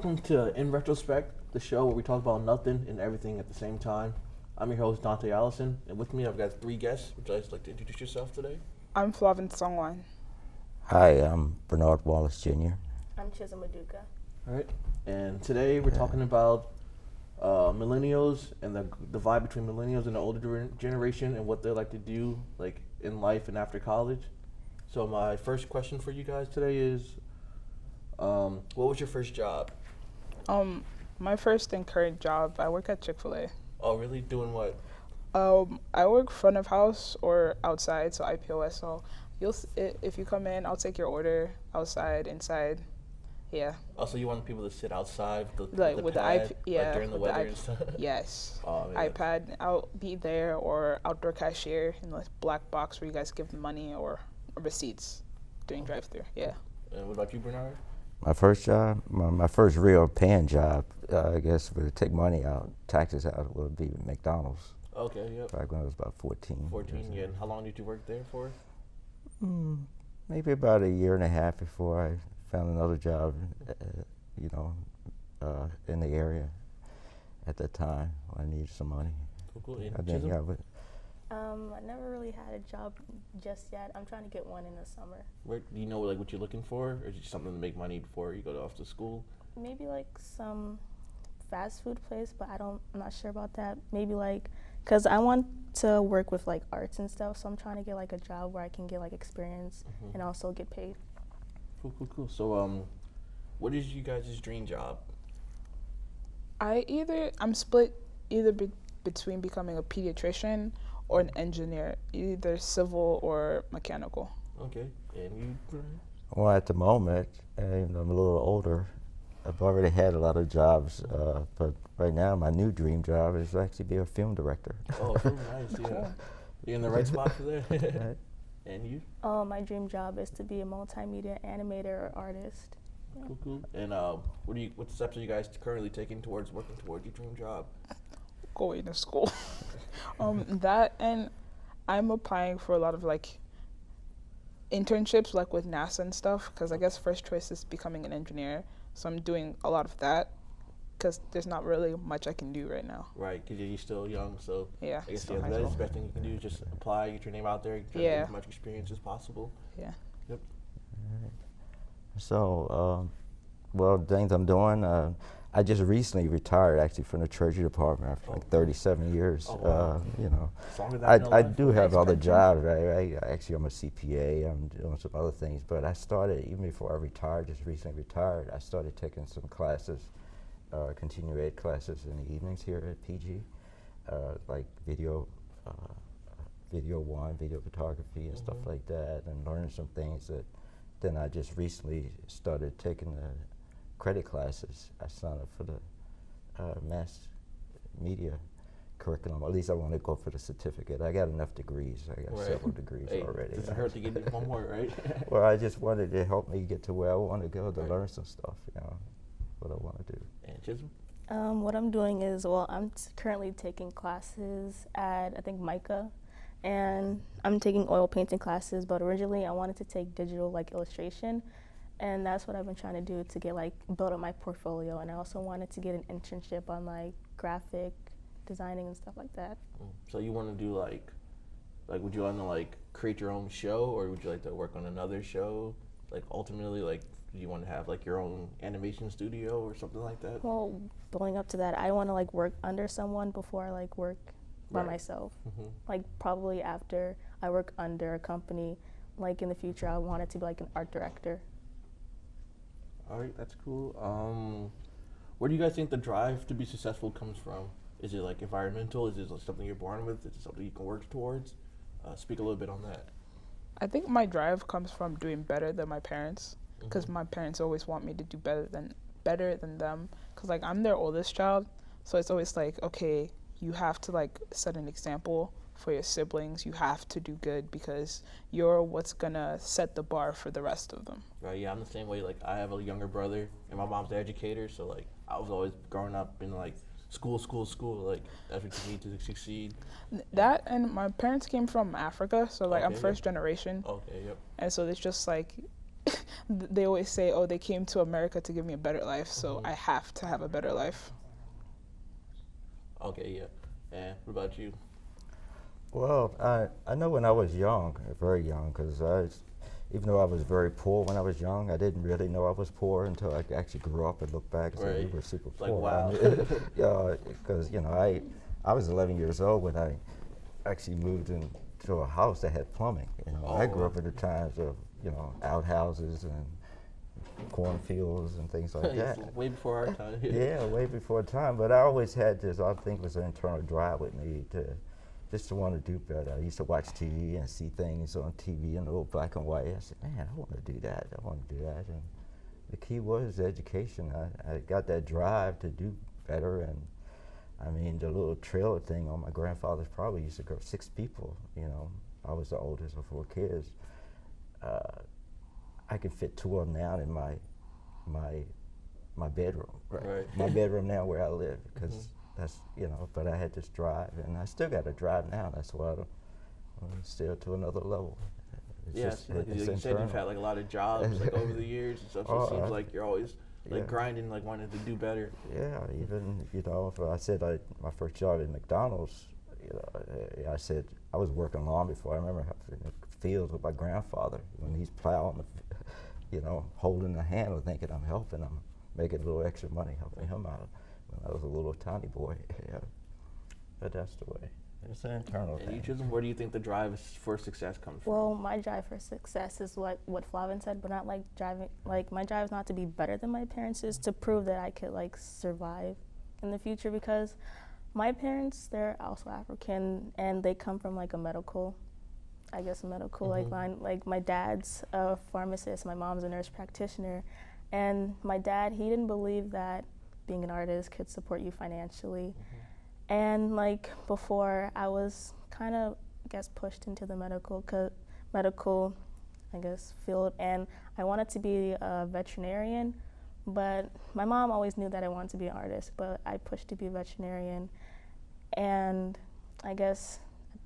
welcome to In Retrospect, the show where we talk about nothing and everything at the same time. I'm your host, Dante Allison, and with me I've got three guests. Would you guys like to introduce yourself today? I'm Flavin Songwan. Hi, I'm Bernard Wallace Jr. I'm Chisholm Maduka. All right, and today we're talking about millennials and the vibe between millennials and the older generation and what they like to do like in life and after college. So my first question for you guys today is, what was your first job? My first and current job, I work at Chick-fil-A. Oh, really? Doing what? I work front of house or outside, so IPOS. So if you come in, I'll take your order outside, inside. Yeah. Also, you want people to sit outside with with the pad, yeah, during the with weather and stuff? Yes. Oh, man. iPad. I'll be there or outdoor cashier in the black box where you guys give the money or receipts during drive-through. Yeah. And what about you, Bernard? My first job, my first real paying job, I guess, would take money out, taxes out, would be McDonald's. Okay, yep. Back when I was about 14. 14, yeah. And how long did you work there for? Maybe about a year and a half before I found another job, in the area at that time when I needed some money. Cool. I And think Chisholm? I never really had a job just yet. I'm trying to get one in the summer. Where, do you know like what you're looking for, or is it just something to make money before you go off to school? Maybe like some fast food place, but I'm not sure about that. Maybe like, cause I want to work with like arts and stuff, so I'm trying to get like a job where I can get like experience and also get paid. Cool. So, what is you guys' dream job? I'm split either between becoming a pediatrician or an engineer, either civil or mechanical. Okay. And you, Bernard? Well, at the moment, and I'm a little older, I've already had a lot of jobs, but right now my new dream job is actually be a film director. Oh, very nice. Yeah. You're in the right spot for that. Right. And you? My dream job is to be a multimedia animator or artist. Yeah. Cool. And what steps are you guys currently taking towards working towards your dream job? Going to school. That, and I'm applying for a lot of like internships like with NASA and stuff, because I guess first choice is becoming an engineer, so I'm doing a lot of that because there's not really much I can do right now. Right, because you're still young, so Yeah, I guess still high that is school. the best thing you can do is just apply, get your name out there, try to get as much experience as possible. Yeah. Yep. So, things I'm doing, I just recently retired actually from the Treasury Department after like 37 years. Oh, wow. Longer than I I do have other jobs, right? Actually, I'm a CPA, I'm doing some other things, but I started, even before I retired, just recently retired, I started taking some classes, continuing ed classes in the evenings here at PG, like video photography and stuff like that, and learning some things that then I just recently started taking the credit classes. I signed up for the mass media curriculum. At least I want to go for the certificate. I got enough degrees. I got several degrees already. Doesn't hurt to get one more, right? Well, I just wanted to help me get to where I want to go to learn some stuff, what I want to do. And Chisholm? What I'm doing is, I'm currently taking classes at, I think, MICA, and I'm taking oil painting classes, but originally I wanted to take digital, like, illustration, and that's what I've been trying to do to get, like, build up my portfolio, and I also wanted to get an internship on, like, graphic designing and stuff like that. So you want to do, like, would you want to, like, create your own show, or would you like to work on another show? Like, ultimately, like, do you want to have, like, your own animation studio or something like that? Well, building up to that, I want to, like, work under someone before I, like, work by myself. Like, probably after I work under a company, like, in the future, I want it to be, like, an art director. All right, that's cool. Where do you guys think the drive to be successful comes from? Is it, like, environmental? Is it like, something you're born with? Is it something you can work towards? Speak a little bit on that. I think my drive comes from doing better than my parents, because my parents always want me to do better than them, because like I'm their oldest child, so it's always like, okay, you have to like set an example for your siblings. You have to do good because you're what's gonna set the bar for the rest of them. Right, yeah, I'm the same way. Like, I have a younger brother, and my mom's an educator, so, like, I was always growing up in, like, school. Like, that's what you need to succeed. That, and my parents came from Africa, so like I'm Okay, first generation. Okay, yep. And so it's just like they always say, oh, they came to America to give me a better life, so I have to have a better life. Okay, yeah. And what about you? Well, I know when I was young, very young, because even though I was very poor when I was young, I didn't really know I was poor until I actually grew up and looked back and said, we were super Like, poor. wow. Yeah, because, you know, I was 11 years old when I actually moved into a house that had plumbing. You know, I grew up in the times of, you know, outhouses and cornfields and things like that. It's way before our time. Yeah, way before time. But I always had this, I think it was an internal drive with me just to want to do better. I used to watch TV and see things on TV in a little black and white. I said, man, I want to do that. I want to do that. And the key was education. I got that drive to do better. And I mean, the little trailer thing on my grandfather's property used to go 6 people. You know, I was the oldest of 4 kids. I can fit 2 of them now in my bedroom. Right. My bedroom now where I live, because that's, you know, but I had this drive, and I still got a drive now. That's why I'm still to another level. It's Yeah, just, like it's you said, internal. you've had like a lot of jobs like over the years and stuff. So it seems like you're always like grinding, like wanting to do better. Yeah, even, you know, if I said my first job at McDonald's, you know, I said I was working lawn before. I remember in the fields with my grandfather when he's plowing, you know, holding the handle, thinking I'm helping him, making a little extra money, helping him out when I was a little tiny boy. Yeah, but that's the way. It's an internal And thing. each of them, where do you think the drive for success comes from? Well, my drive for success is what Flavin said, but not like driving. Like, my drive is not to be better than my parents, is to prove that I could like survive in the future, because my parents, they're also African, and they come from like a medical like line. Like, my dad's a pharmacist, my mom's a nurse practitioner, and my dad, he didn't believe that being an artist could support you financially. And like before, I was kind of, I guess, pushed into the medical field, and I wanted to be a veterinarian, but my mom always knew that I wanted to be an artist, but I pushed to be a veterinarian. And I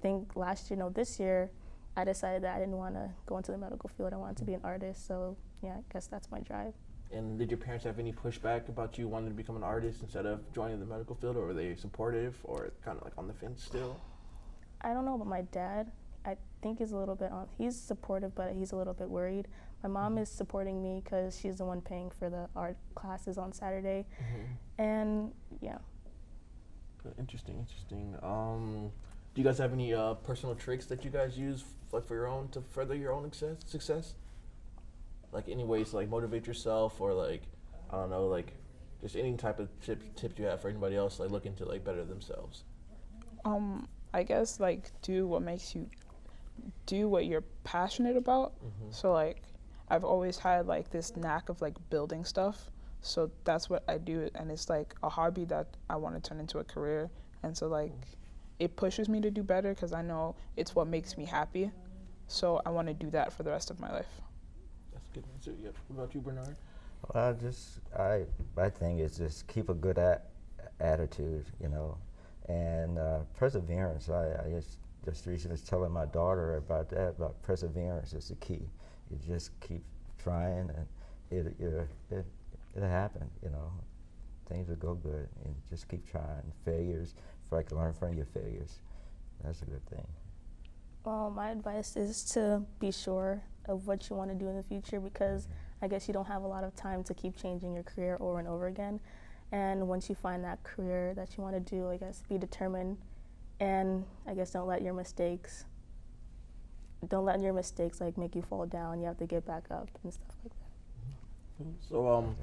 think last year, no, this year, I decided that I didn't want to go into the medical field. I wanted to be an artist, so yeah, I guess that's my drive. And did your parents have any pushback about you wanting to become an artist instead of joining the medical field, or were they supportive, or kind of like on the fence still? I don't know about my dad. I think he's a little bit he's supportive, but he's a little bit worried. My mom is supporting me because she's the one paying for the art classes on Saturday. And yeah. Interesting. Do you guys have any personal tricks that you guys use like for your own, to further your own success? Like any ways to like motivate yourself, or like, I don't know, like just any type of tips you have for anybody else like looking to like better themselves? I guess like do what you're passionate about. So like I've always had like this knack of like building stuff. So that's what I do, and it's like a hobby that I want to turn into a career. And so like it pushes me to do better because I know it's what makes me happy. So I want to do that for the rest of my life. That's a good answer. Yep. What about you, Bernard? Well, my thing is just keep a good attitude, you know, and perseverance. I just recently was telling my daughter about that, about perseverance is the key. You just keep trying, and it'll happen, you know. Things will go good, and just keep trying. Failures, if I can learn from your failures, that's a good thing. Well, my advice is to be sure of what you want to do in the future, because I guess you don't have a lot of time to keep changing your career over and over again. And once you find that career that you want to do, I guess be determined, and I guess don't let your mistakes like make you fall down. You have to get back up and stuff like that. So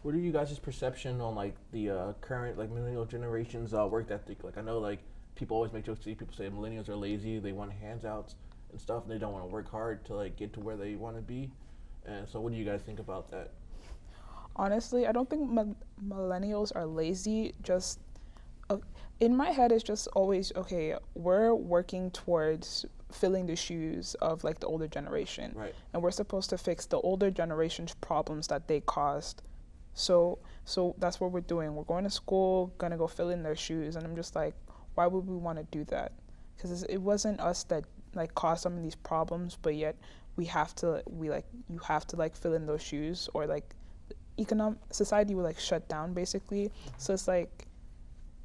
what are you guys' perception on like the current like millennial generation's work ethic? Like I know like people always make jokes. People say millennials are lazy. They want handouts and stuff, and they don't want to work hard to like get to where they want to be. And so, what do you guys think about that? Honestly, I don't think millennials are lazy. Just in my head, it's just always okay. We're working towards filling the shoes of like the older generation, Right. And we're supposed to fix the older generation's problems that they caused. So that's what we're doing. We're going to school, gonna go fill in their shoes, and I'm just like, why would we want to do that? Because it wasn't us that like cause some of these problems, but yet you have to like fill in those shoes, or like society will like shut down basically. So it's like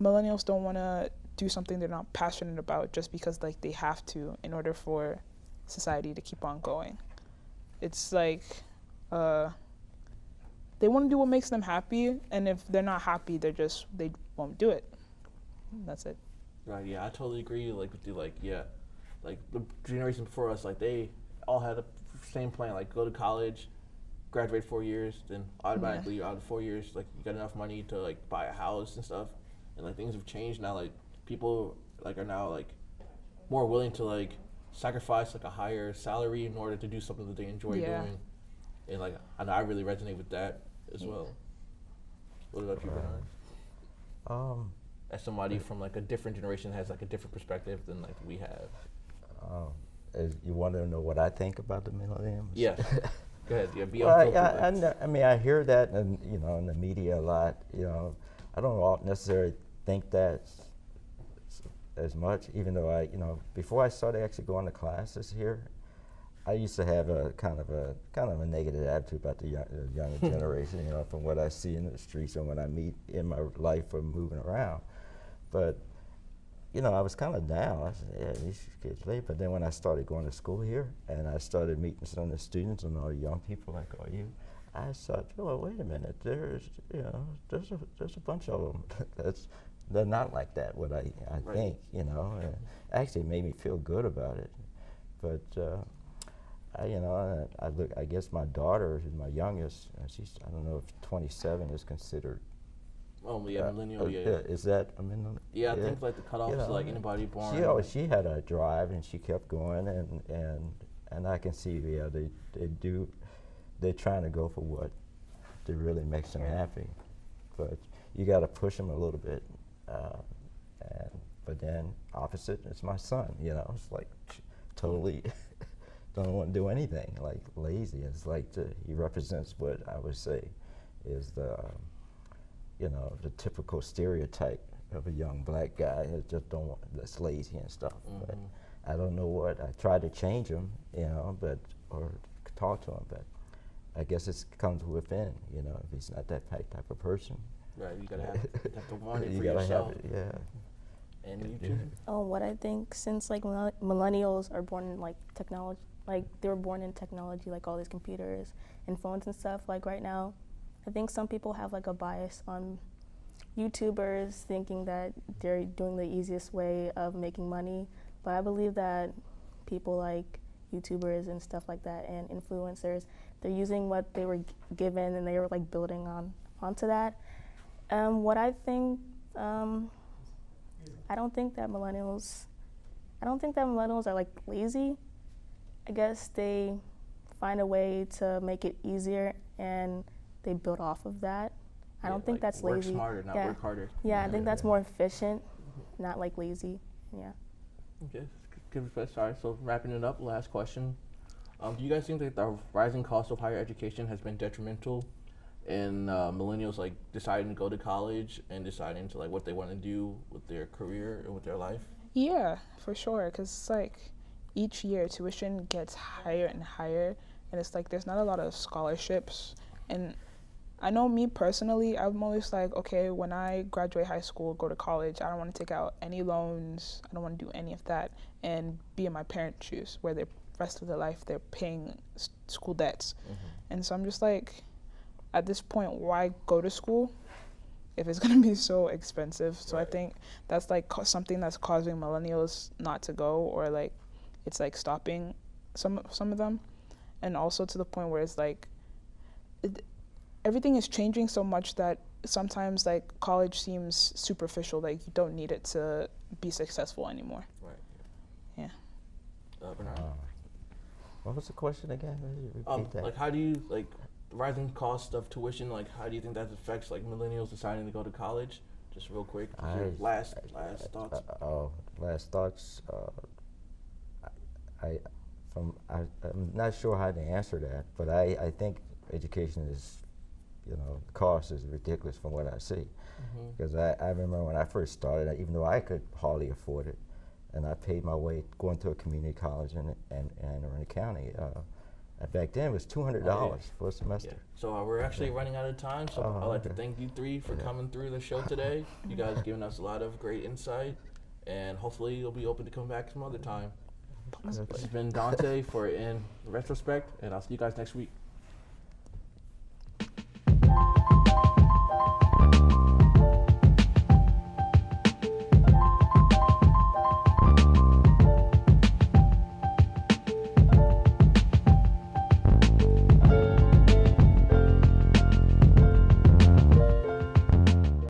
millennials don't want to do something they're not passionate about just because like they have to in order for society to keep on going. It's like they want to do what makes them happy, and if they're not happy, they won't do it. That's it. Right. Yeah, I totally agree. Like with you, like yeah, like the generation before us, like they all had the same plan. Like go to college, graduate 4 years, then automatically you're out of 4 years. Like you got enough money to like buy a house and stuff. And like things have changed now. Like people like are now like more willing to like sacrifice like a higher salary in order to do something that they enjoy doing. And like I know I really resonate with that as well. What about you, Bernard? As somebody from like a different generation has like a different perspective than like we have. You want to know what I think about the millennials? Yeah. Go ahead. Yeah, be well, unfiltered. I mean, I hear that, in the media a lot. I don't necessarily think that as much, even though before I started actually going to classes here, I used to have a kind of a negative attitude about the younger generation, from what I see in the streets and when I meet in my life or moving around. But, I was kind of down. I said, yeah, these kids late. But then when I started going to school here and I started meeting some of the students and all the young people like you, I thought, well, wait a minute, there's a bunch of them they're not like that, what I Right. think, and actually it made me feel good about it. But, I guess my daughter, who's my youngest, I don't know if 27 is considered. Oh yeah, millennial. Yeah. Is that a millennial? Yeah, I think like the cutoff is like anybody born. She had a drive and she kept going, and I can see they're trying to go for what really makes them happy, but you got to push them a little bit, but then opposite is my son. It's like totally don't want to do anything, like lazy. It's like he represents what I would say is the typical stereotype of a young black guy that's lazy and stuff. Mm-hmm. But I don't know what. I tried to change him, or talk to him, but I guess it comes within, if he's not that type of person. Right, you gotta have to want it you for gotta yourself. have it, yeah. And you too. What I think, since like millennials are born in like technology, like they were born in technology, like all these computers and phones and stuff. Like right now, I think some people have like a bias on YouTubers, thinking that they're doing the easiest way of making money. But I believe that people like YouTubers and stuff like that and influencers, they're using what they were given and they were like building onto that. What I think, I don't think that millennials are like lazy. I guess they find a way to make it easier and they build off of that. I don't think like that's work lazy. Smarter, not work harder. Yeah, I think that's more efficient, not like lazy. Yeah. Okay, sorry. So wrapping it up, last question. Do you guys think that the rising cost of higher education has been detrimental in millennials like deciding to go to college and deciding to like what they want to do with their career and with their life? Yeah, for sure. Because it's like each year tuition gets higher and higher, and it's like there's not a lot of scholarships. And I know me personally, I'm always like, okay, when I graduate high school, go to college, I don't want to take out any loans. I don't want to do any of that and be in my parents' shoes where the rest of their life they're paying school debts. Mm-hmm. And so I'm just like, at this point, why go to school if it's going to be so expensive? So right. I think that's like something that's causing millennials not to go, or like it's like stopping some of them. And also to the point where it's like everything is changing so much that sometimes like college seems superficial, like you don't need it to be successful anymore. Right. Yeah. What was the question again? Repeat that. Like how do you like the rising cost of tuition, like how do you think that affects like millennials deciding to go to college? Just real quick, last thoughts. Last thoughts. I'm not sure how to answer that, but I think education is, the cost is ridiculous from what I see. Because I remember when I first started, even though I could hardly afford it, and I paid my way going to a community college in Anne Arundel County. Back then, it was $200 for a semester. Yeah. So we're actually running out of time. So I'd like to thank you three for coming through the show today. You guys giving us a lot of great insight, and hopefully you'll be open to come back some other time. This has been Dante for In Retrospect, and I'll see you guys next week.